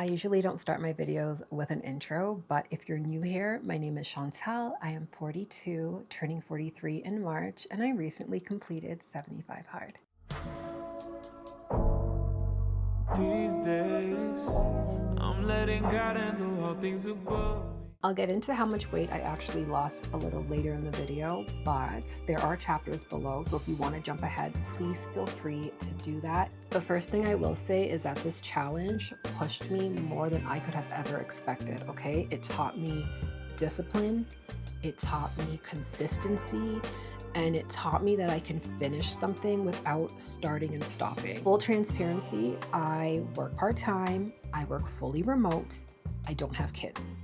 I usually don't start my videos with an intro, but if you're new here, my name is Chantal. I am 42, turning 43 in March, and I recently completed 75 hard. These days, I'm letting God handle all things above me. I'll get into how much weight I actually lost a little later in the video, but there are chapters below, so if you want to jump ahead, please feel free to do that. The first thing I will say is that this challenge pushed me more than I could have ever expected, okay? It taught me discipline, it taught me consistency, and it taught me that I can finish something without starting and stopping. Full transparency, I work part-time, I work fully remote, I don't have kids.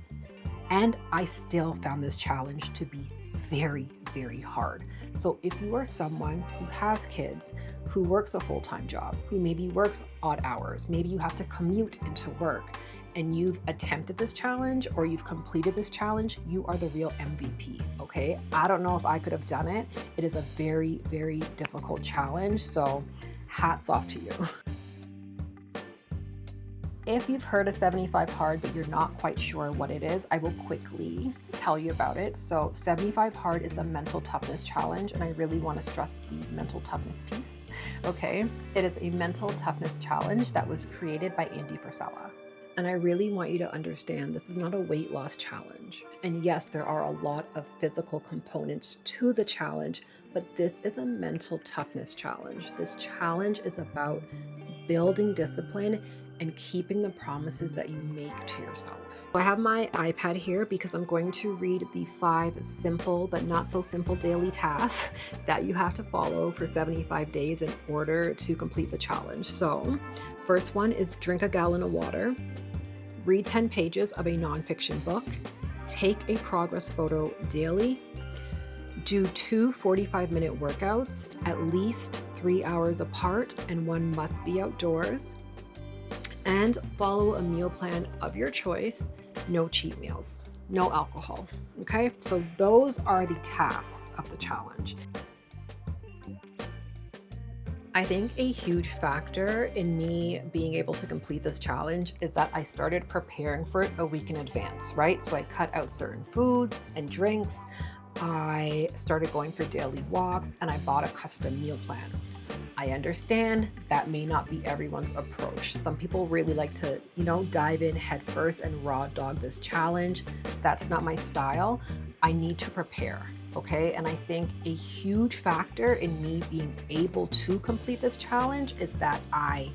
And I still found this challenge to be very, very hard. So if you are someone who has kids, who works a full-time job, who maybe works odd hours, maybe you have to commute into work, and you've attempted this challenge or you've completed this challenge, you are the real MVP, okay? I don't know if I could have done it. It is a very, very difficult challenge, so hats off to you. If you've heard of 75 hard, but you're not quite sure what it is, I will quickly tell you about it. So 75 hard is a mental toughness challenge, and I really want to stress the mental toughness piece, okay? It is a mental toughness challenge that was created by Andy Frisella. And I really want you to understand this is not a weight loss challenge. And yes, there are a lot of physical components to the challenge, but this is a mental toughness challenge. This challenge is about building discipline and keeping the promises that you make to yourself. I have my iPad here because I'm going to read the 5 simple but not so simple daily tasks that you have to follow for 75 days in order to complete the challenge. So, first one is drink a gallon of water, read 10 pages of a nonfiction book, take a progress photo daily, do 2 45-minute workouts, at least 3 hours apart, and one must be outdoors, and follow a meal plan of your choice, no cheat meals, no alcohol, okay? So those are the tasks of the challenge. I think a huge factor in me being able to complete this challenge is that I started preparing for it a week in advance, right? So I cut out certain foods and drinks, I started going for daily walks, and I bought a custom meal plan. I understand that may not be everyone's approach. Some people really like to, dive in head first and raw dog this challenge. That's not my style. I need to prepare, okay? And I think a huge factor in me being able to complete this challenge is that I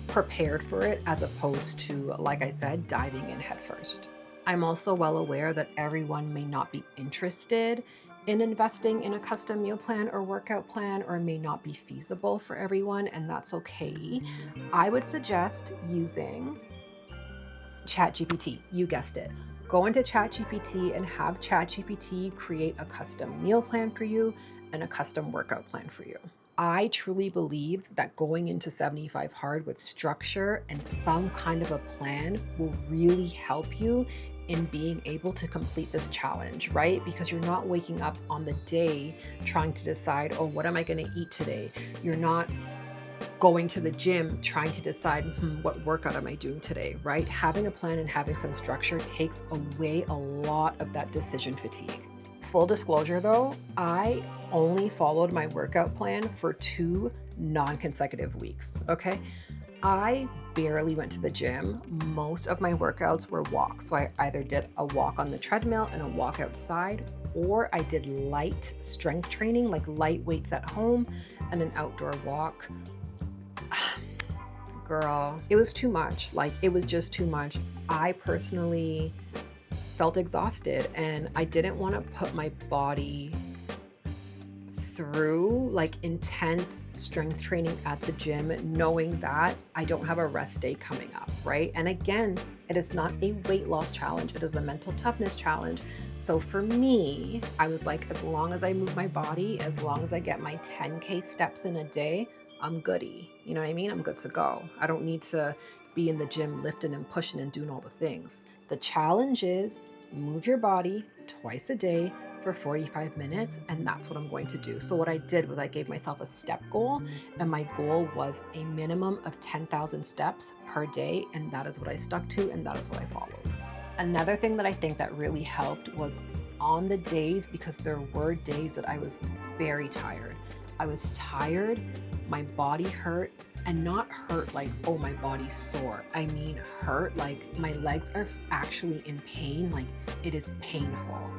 prepared for it as opposed to, like I said, diving in head first. I'm also well aware that everyone may not be interested in investing in a custom meal plan or workout plan, or may not be feasible for everyone, and that's okay. I would suggest using ChatGPT. You guessed it. Go into ChatGPT and have ChatGPT create a custom meal plan for you and a custom workout plan for you. I truly believe that going into 75 hard with structure and some kind of a plan will really help you in being able to complete this challenge, right? Because you're not waking up on the day trying to decide, oh, what am I going to eat today? You're not going to the gym trying to decide, what workout am I doing today, right? Having a plan and having some structure takes away a lot of that decision fatigue. Full disclosure though, I only followed my workout plan for 2 non-consecutive weeks, okay? I barely went to the gym. Most of my workouts were walks. So I either did a walk on the treadmill and a walk outside, or I did light strength training, like light weights at home and an outdoor walk. Girl, it was too much. Like, it was just too much. I personally felt exhausted, and I didn't want to put my body through like intense strength training at the gym knowing that I don't have a rest day coming up, right? And again, it is not a weight loss challenge, it is a mental toughness challenge. So for me, I was like, as long as I move my body, as long as I get my 10K steps in a day, I'm goody. You know what I mean? I'm good to go. I don't need to be in the gym lifting and pushing and doing all the things. The challenge is move your body twice a day for 45 minutes, and that's what I'm going to do. So what I did was I gave myself a step goal, and my goal was a minimum of 10,000 steps per day, and that is what I stuck to, and that is what I followed. Another thing that I think that really helped was on the days, because there were days that I was very tired. I was tired, my body hurt, and not hurt like, oh, my body's sore. I mean, hurt like my legs are actually in pain, like it is painful.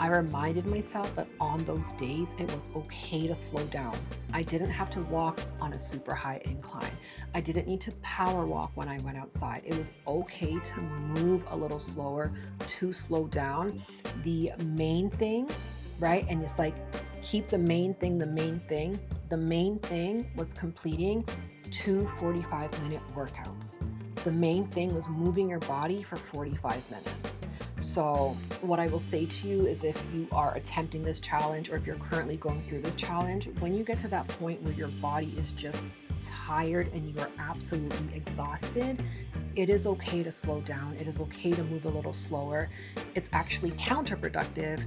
I reminded myself that on those days, it was okay to slow down. I didn't have to walk on a super high incline. I didn't need to power walk when I went outside. It was okay to move a little slower, to slow down. The main thing, right? And it's like, keep the main thing the main thing. The main thing was completing 2 45-minute workouts. The main thing was moving your body for 45 minutes. So what I will say to you is, if you are attempting this challenge, or if you're currently going through this challenge, when you get to that point where your body is just tired and you are absolutely exhausted, it is okay to slow down. It is okay to move a little slower. It's actually counterproductive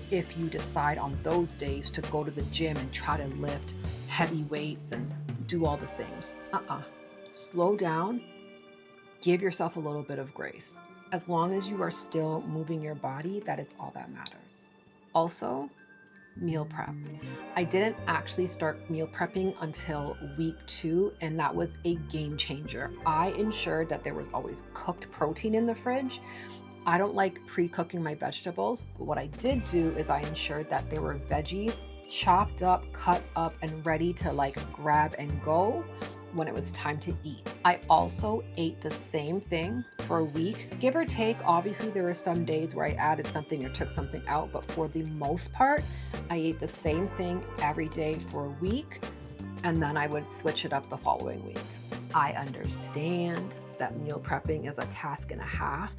if you decide on those days to go to the gym and try to lift heavy weights and do all the things. Slow down. Give yourself a little bit of grace. As long as you are still moving your body, that is all that matters. Also, meal prep. I didn't actually start meal prepping until week 2, and that was a game changer. I ensured that there was always cooked protein in the fridge. I don't like pre-cooking my vegetables, but what I did do is I ensured that there were veggies chopped up, cut up, and ready to like grab and go when it was time to eat. I also ate the same thing for a week, give or take. Obviously, there were some days where I added something or took something out, but for the most part, I ate the same thing every day for a week, and then I would switch it up the following week. I understand that meal prepping is a task and a half,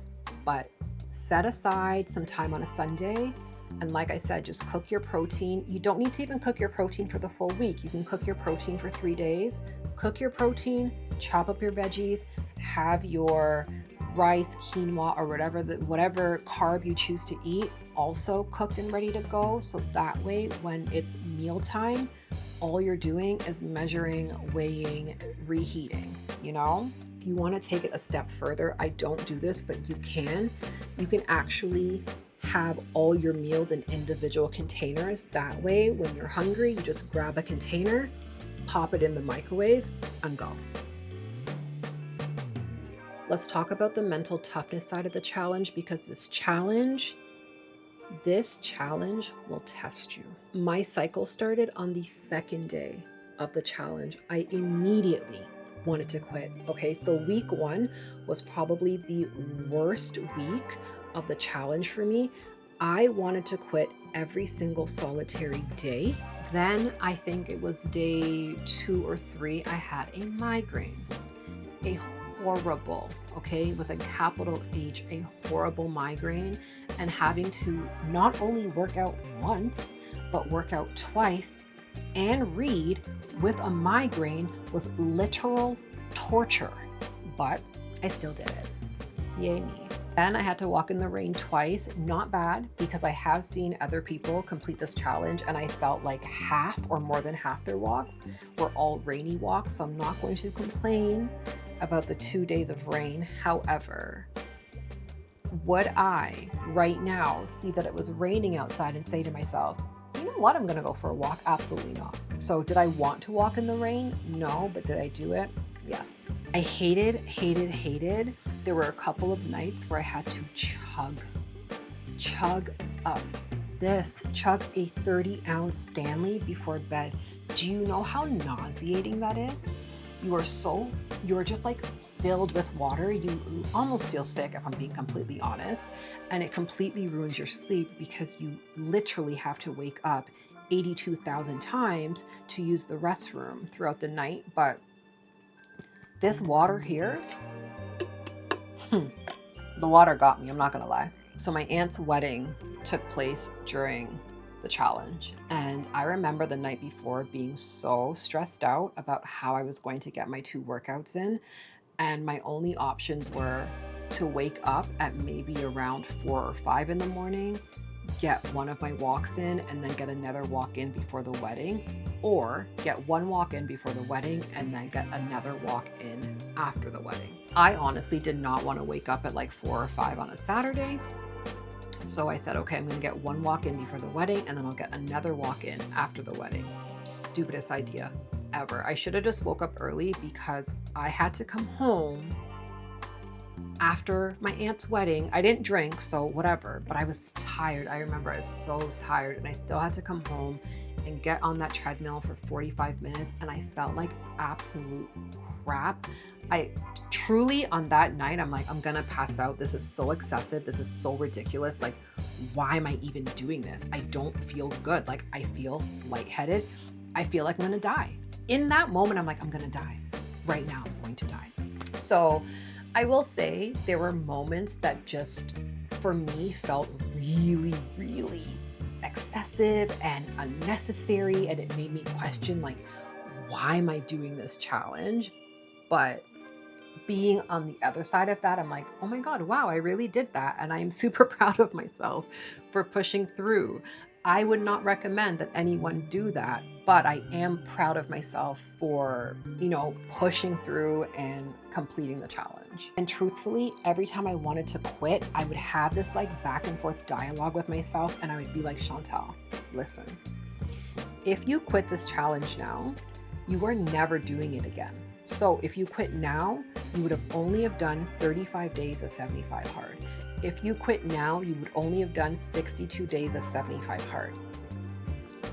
but set aside some time on a Sunday. And like I said, just cook your protein. You don't need to even cook your protein for the full week. You can cook your protein for 3 days. Cook your protein, chop up your veggies, have your rice, quinoa, or whatever carb you choose to eat also cooked and ready to go. So that way, when it's mealtime, all you're doing is measuring, weighing, reheating, you know? If you want to take it a step further, I don't do this, but you can. You can actually have all your meals in individual containers. That way, when you're hungry, you just grab a container, pop it in the microwave, and go. Let's talk about the mental toughness side of the challenge, because this challenge will test you. My cycle started on the second day of the challenge. I immediately wanted to quit. Okay, so week 1 was probably the worst week of the challenge for me. I wanted to quit every single solitary day. Then I think it was day 2 or 3, I had a migraine. A horrible, okay, with a capital H, a horrible migraine, and having to not only work out once, but work out twice and read with a migraine was literal torture. But I still did it. Yay me. And I had to walk in the rain twice. Not bad, because I have seen other people complete this challenge, and I felt like half or more than half their walks were all rainy walks. So I'm not going to complain about the 2 days of rain. However, would I right now see that it was raining outside and say to myself, you know what, I'm gonna go for a walk? Absolutely not. So did I want to walk in the rain? No, but did I do it? Yes. I hated. There were a couple of nights where I had to chug a 30-ounce Stanley before bed. Do you know how nauseating that is? You're just like filled with water. You almost feel sick, if I'm being completely honest. And it completely ruins your sleep, because you literally have to wake up 82,000 times to use the restroom throughout the night. But this water here, the water got me, I'm not gonna lie. So my aunt's wedding took place during the challenge, and I remember the night before being so stressed out about how I was going to get my 2 workouts in, and my only options were to wake up at maybe around 4 or 5 in the morning, get one of my walks in and then get another walk in before the wedding, or get one walk in before the wedding and then get another walk in after the wedding. I honestly did not want to wake up at like 4 or 5 on a Saturday. So I said, okay, I'm going to get one walk in before the wedding and then I'll get another walk in after the wedding. Stupidest idea ever. I should have just woke up early because I had to come home after my aunt's wedding. I didn't drink, so whatever, but I was tired. I remember I was so tired and I still had to come home and get on that treadmill for 45 minutes and I felt like absolute crap. I truly, on that night, I'm like, I'm gonna pass out. This is so excessive. This is so ridiculous. Like, why am I even doing this? I don't feel good. Like, I feel lightheaded. I feel like I'm gonna die. In that moment, I'm like, I'm gonna die. Right now, I'm going to die. So I will say there were moments that just, for me, felt really, really excessive and unnecessary. And it made me question, like, why am I doing this challenge? But being on the other side of that, I'm like, oh my God, wow, I really did that. And I'm super proud of myself for pushing through. I would not recommend that anyone do that, but I am proud of myself for, pushing through and completing the challenge. And truthfully, every time I wanted to quit, I would have this like back and forth dialogue with myself. And I would be like, Chantal, listen, if you quit this challenge now, you are never doing it again. So if you quit now, you would have only have done 35 days of 75 hard. If you quit now, you would only have done 62 days of 75 hard.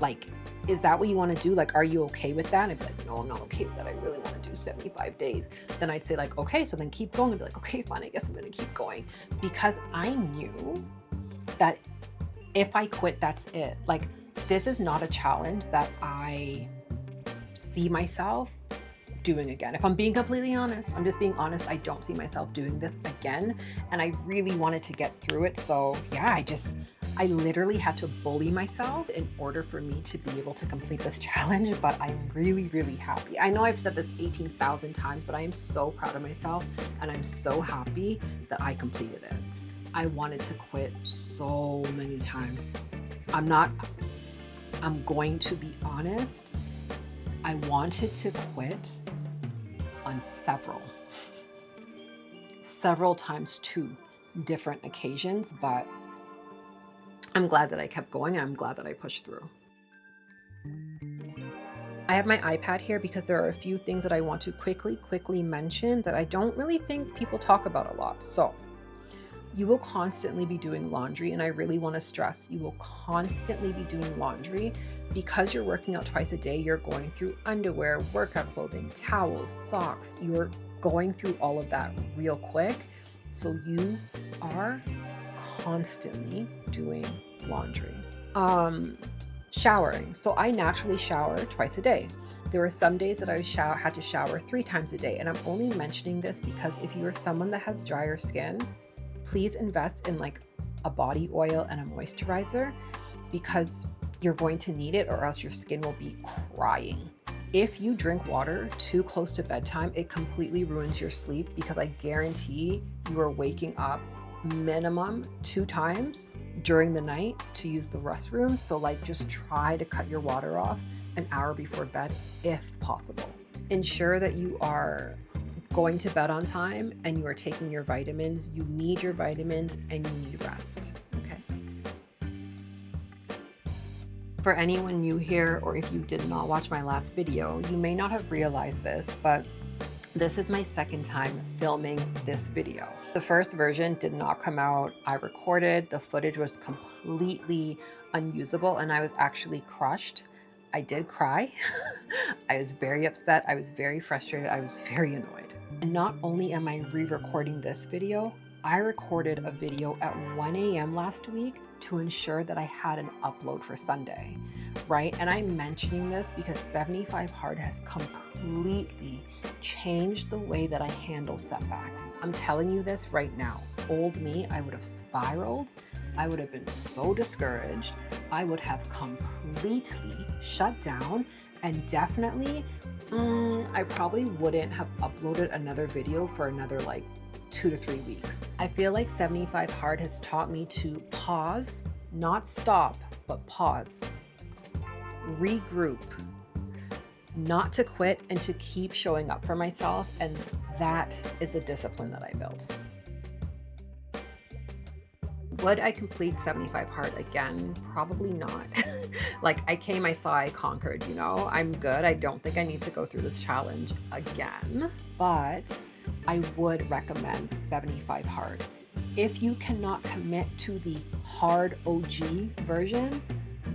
Like, is that what you want to do? Like, are you okay with that? And I'd be like, no, I'm not okay with that. I really want to do 75 days. Then I'd say like, okay, so then keep going. And be like, okay, fine, I guess I'm going to keep going. Because I knew that if I quit, that's it. Like, this is not a challenge that I see myself doing again. If I'm being completely honest, I'm just being honest, I don't see myself doing this again. And I really wanted to get through it. So yeah, I literally had to bully myself in order for me to be able to complete this challenge, but I'm really, really happy. I know I've said this 18,000 times, but I am so proud of myself and I'm so happy that I completed it. I wanted to quit so many times. I'm going to be honest. I wanted to quit on several times, 2 different occasions, but I'm glad that I kept going. I'm glad that I pushed through. I have my iPad here because there are a few things that I want to quickly mention that I don't really think people talk about a lot. So you will constantly be doing laundry, and I really want to stress, you will constantly be doing laundry because you're working out twice a day. You're going through underwear, workout clothing, towels, socks. You're going through all of that real quick. So you are constantly doing laundry. Showering. So I naturally shower twice a day. There were some days that I had to shower 3 times a day. And I'm only mentioning this because if you are someone that has drier skin, please invest in like a body oil and a moisturizer because you're going to need it or else your skin will be crying. If you drink water too close to bedtime, it completely ruins your sleep because I guarantee you are waking up minimum 2 times during the night to use the restroom. So like just try to cut your water off an hour before bed if possible. Ensure that you are going to bed on time and you are taking your vitamins. You need your vitamins and you need rest. Okay. For anyone new here, or if you did not watch my last video, you may not have realized this, but this is my second time filming this video. The first version did not come out. I recorded, the footage was completely unusable and I was actually crushed. I did cry. I was very upset. I was very frustrated. I was very annoyed. And not only am I re-recording this video, I recorded a video at 1 a.m. last week to ensure that I had an upload for Sunday, right? And I'm mentioning this because 75 Hard has completely changed the way that I handle setbacks. I'm telling you this right now. Old me, I would have spiraled. I would have been so discouraged. I would have completely shut down and definitely, I probably wouldn't have uploaded another video for another like 2 to 3 weeks. I feel like 75 Hard has taught me to pause Not stop, but pause. Regroup. Not to quit and to keep showing up for myself. And that is a discipline that I built. Would I complete 75 hard again? Probably not. Like, I came, I saw, I conquered, you know? I'm good. I don't think I need to go through this challenge again, but I would recommend 75 hard. If you cannot commit to the hard OG version,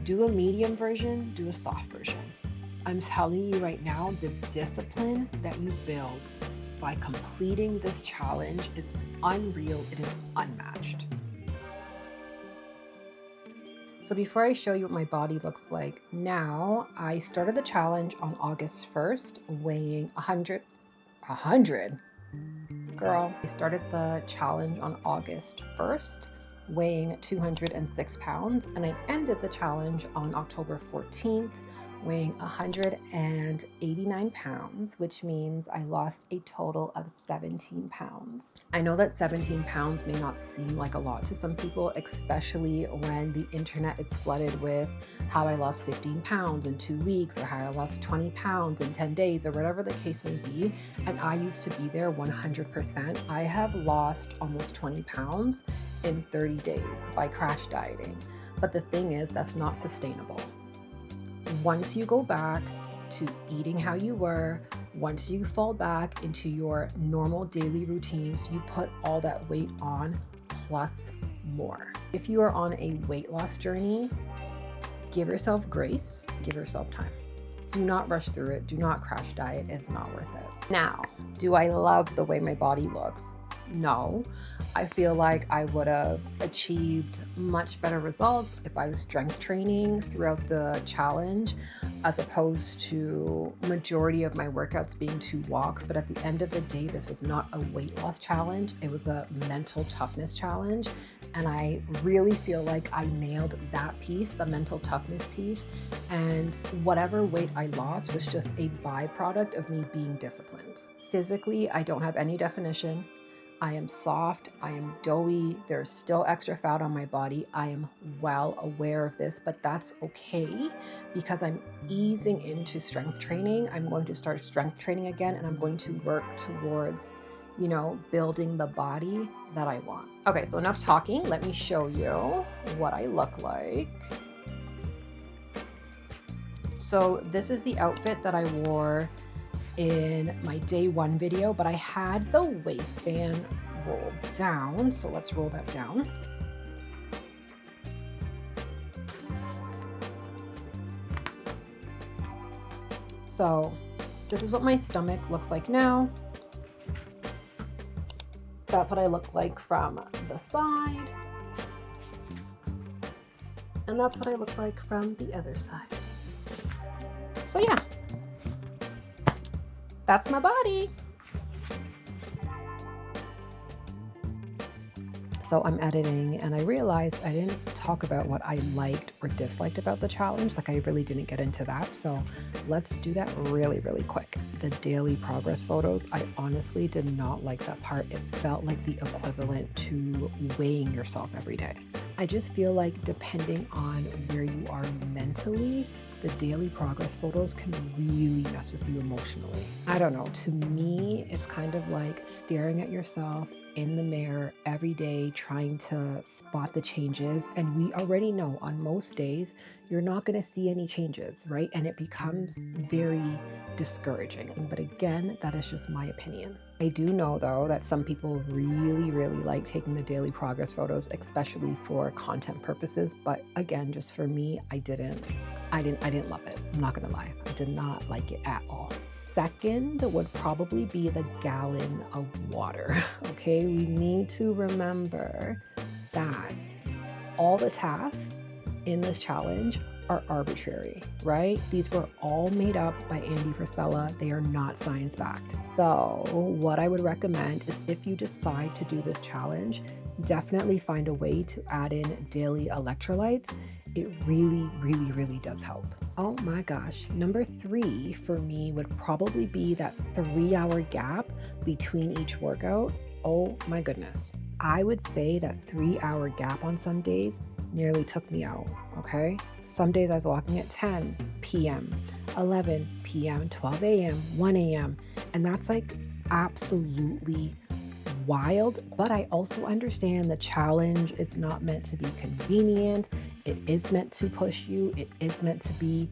do a medium version, do a soft version. I'm telling you right now, the discipline that you build by completing this challenge is unreal. It is unmatched. So before I show you what my body looks like now, I started the challenge on August 1st, weighing 100. Girl, I started the challenge on August 1st, weighing 206 pounds, and I ended the challenge on October 14th, weighing 189 pounds, which means I lost a total of 17 pounds. I know that 17 pounds may not seem like a lot to some people, especially when the internet is flooded with how I lost 15 pounds in 2 weeks, or how I lost 20 pounds in 10 days, or whatever the case may be. And I used to be there 100%. I have lost almost 20 pounds in 30 days by crash dieting. But the thing is, that's not sustainable. Once you go back to eating how you were, once you fall back into your normal daily routines, you put all that weight on plus more. If you are on a weight loss journey, give yourself grace, give yourself time. Do not rush through it. Do not crash diet. It's not worth it. Now, do I love the way my body looks? No. I feel like I would have achieved much better results if I was strength training throughout the challenge, as opposed to majority of my workouts being 2 walks. But at the end of the day, this was not a weight loss challenge. It was a mental toughness challenge. And I really feel like I nailed that piece, the mental toughness piece. And whatever weight I lost was just a byproduct of me being disciplined. Physically, I don't have any definition. I am soft, I am doughy, there's still extra fat on my body. I am well aware of this, but that's okay because I'm easing into strength training. I'm going to start strength training again, and I'm going to work towards, building the body that I want. Okay, so enough talking. Let me show you what I look like. So this is the outfit that I wore in my day 1 video, but I had the waistband rolled down. So let's roll that down. So this is what my stomach looks like now. That's what I look like from the side. And that's what I look like from the other side. So yeah. That's my body. So I'm editing, and I realized I didn't talk about what I liked or disliked about the challenge. Like, I really didn't get into that. So let's do that really, really quick. The daily progress photos, I honestly did not like that part. It felt like the equivalent to weighing yourself every day. I just feel like depending on where you are mentally, the daily progress photos can really mess with you emotionally. I don't know, to me, it's kind of like staring at yourself in the mirror every day, trying to spot the changes. And we already know on most days, you're not going to see any changes, right? And it becomes very discouraging. But again, that is just my opinion. I do know though that some people really, really like taking the daily progress photos, especially for content purposes. But again, just for me, I didn't love it. I'm not gonna lie. I did not like it at all. Second would probably be the gallon of water. Okay, we need to remember that all the tasks in this challenge are arbitrary, right? These were all made up by Andy Frisella. They are not science-backed. So what I would recommend is, if you decide to do this challenge, definitely find a way to add in daily electrolytes. It really, really, really does help. Oh my gosh. Number 3 for me would probably be that 3-hour gap between each workout. Oh my goodness. I would say that 3-hour gap on some days nearly took me out, okay? Some days I was walking at 10 p.m., 11 p.m., 12 a.m., 1 a.m., and that's like absolutely wild. But I also understand the challenge. It's not meant to be convenient. It is meant to push you. It is meant to be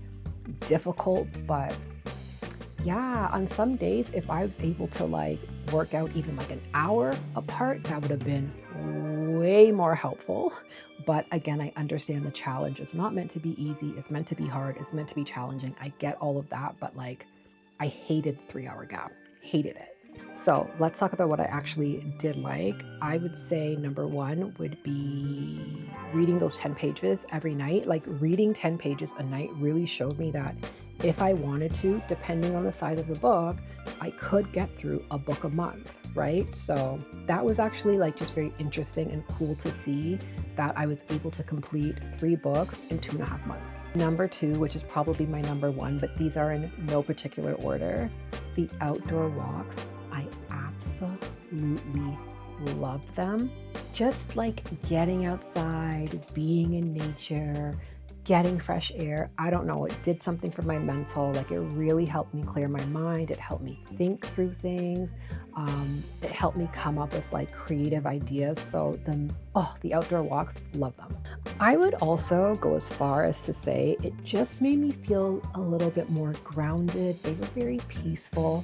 difficult. But yeah, on some days, if I was able to like work out even like an hour apart, that would have been way more helpful. But again, I understand the challenge. It's not meant to be easy. It's meant to be hard. It's meant to be challenging. I get all of that, but like I hated the 3 hour gap. Hated it. So let's talk about what I actually did like. I would say number one would be reading those 10 pages every night. Like reading 10 pages a night really showed me that if I wanted to, depending on the size of the book, I could get through a book a month, right? So that was actually like just very interesting and cool to see that I was able to complete 3 books in 2.5 months. Number two, which is probably my number one, but these are in no particular order, the outdoor walks. I absolutely love them. Just like getting outside, being in nature, getting fresh air. I don't know, it did something for my mental. Like it really helped me clear my mind. It helped me think through things. It helped me come up with like creative ideas. So the outdoor walks, love them. I would also go as far as to say it just made me feel a little bit more grounded. They were very peaceful.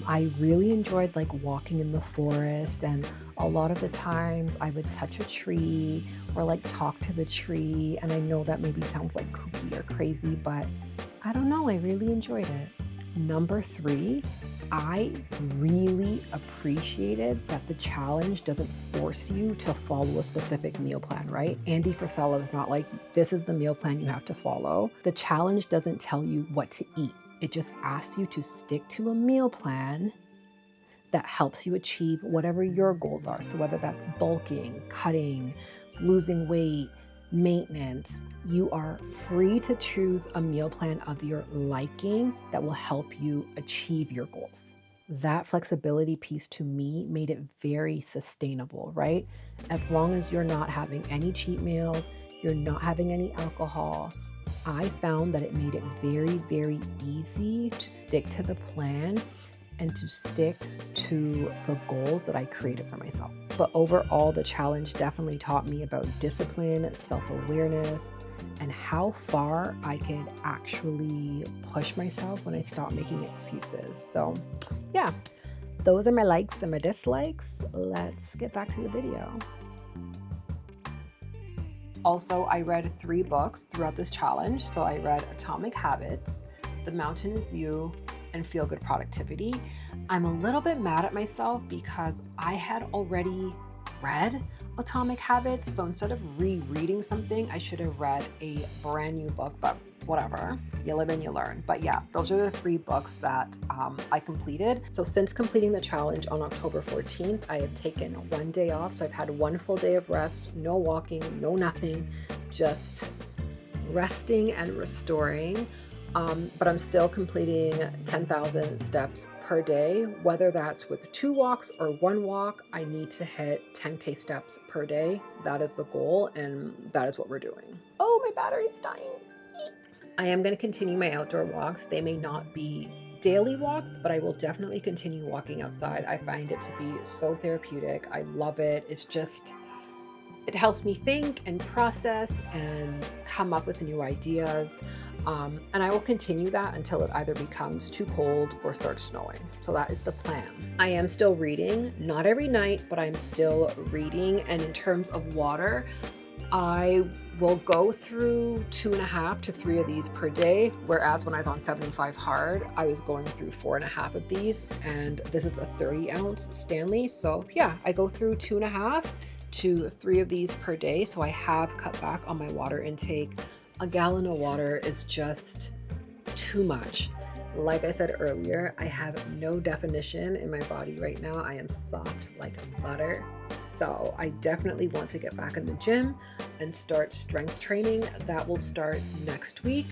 I really enjoyed like walking in the forest, and a lot of the times I would touch a tree or like talk to the tree. And I know that maybe sounds like kooky or crazy, but I don't know, I really enjoyed it. Number three, I really appreciated that the challenge doesn't force you to follow a specific meal plan, right? Andy Frisella is not like, this is the meal plan you have to follow. The challenge doesn't tell you what to eat. It just asks you to stick to a meal plan that helps you achieve whatever your goals are. So whether that's bulking, cutting, losing weight, maintenance, you are free to choose a meal plan of your liking that will help you achieve your goals. That flexibility piece to me made it very sustainable, right? As long as you're not having any cheat meals, you're not having any alcohol, I found that it made it very, very easy to stick to the plan and to stick to the goals that I created for myself. But overall, the challenge definitely taught me about discipline, self-awareness, and how far I could actually push myself when I stopped making excuses. So yeah, those are my likes and my dislikes. Let's get back to the video. Also, I read 3 books throughout this challenge. So I read Atomic Habits, The Mountain Is You, and Feel Good Productivity. I'm a little bit mad at myself because I had already read Atomic Habits. So instead of rereading something, I should have read a brand new book, but whatever, you live and you learn. But yeah, those are the 3 books that I completed. So since completing the challenge on October 14th, I have taken 1 day off. So I've had 1 full day of rest, no walking, no nothing, just resting and restoring. But I'm still completing 10,000 steps per day, whether that's with 2 walks or 1 walk. I need to hit 10K steps per day. That is the goal, and that is what we're doing. Oh, my battery's dying. I am going to continue my outdoor walks. They may not be daily walks, but I will definitely continue walking outside. I find it to be so therapeutic. I love it. It helps me think and process and come up with new ideas. And I will continue that until it either becomes too cold or starts snowing. So that is the plan. I am still reading, not every night, but I'm still reading. And in terms of water, I will go through 2.5 to 3 of these per day. Whereas when I was on 75 hard, I was going through 4.5 of these. And this is a 30-ounce Stanley. So yeah, I go through 2.5 to 3 of these per day. So I have cut back on my water intake. A gallon of water is just too much. Like I said earlier, I have no definition in my body right now. I am soft like butter. So I definitely want to get back in the gym and start strength training. That will start next week.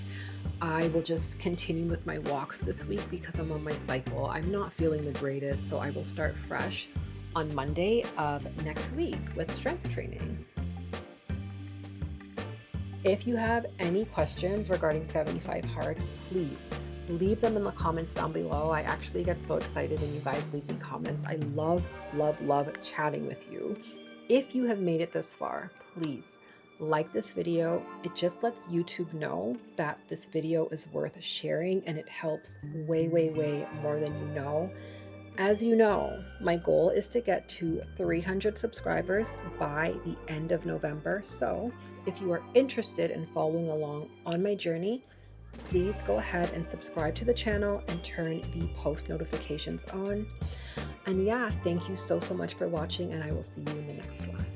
I will just continue with my walks this week because I'm on my cycle. I'm not feeling the greatest, so I will start fresh on Monday of next week with strength training. If you have any questions regarding 75 hard, please leave them in the comments down below. I actually get so excited when you guys leave me comments. I love, love, love chatting with you. If you have made it this far, please like this video. It just lets YouTube know that this video is worth sharing, and it helps way, way, way more than you know. As you know, my goal is to get to 300 subscribers by the end of November. So if you are interested in following along on my journey, please go ahead and subscribe to the channel and turn the post notifications on. And yeah, thank you so much for watching, and I will see you in the next one.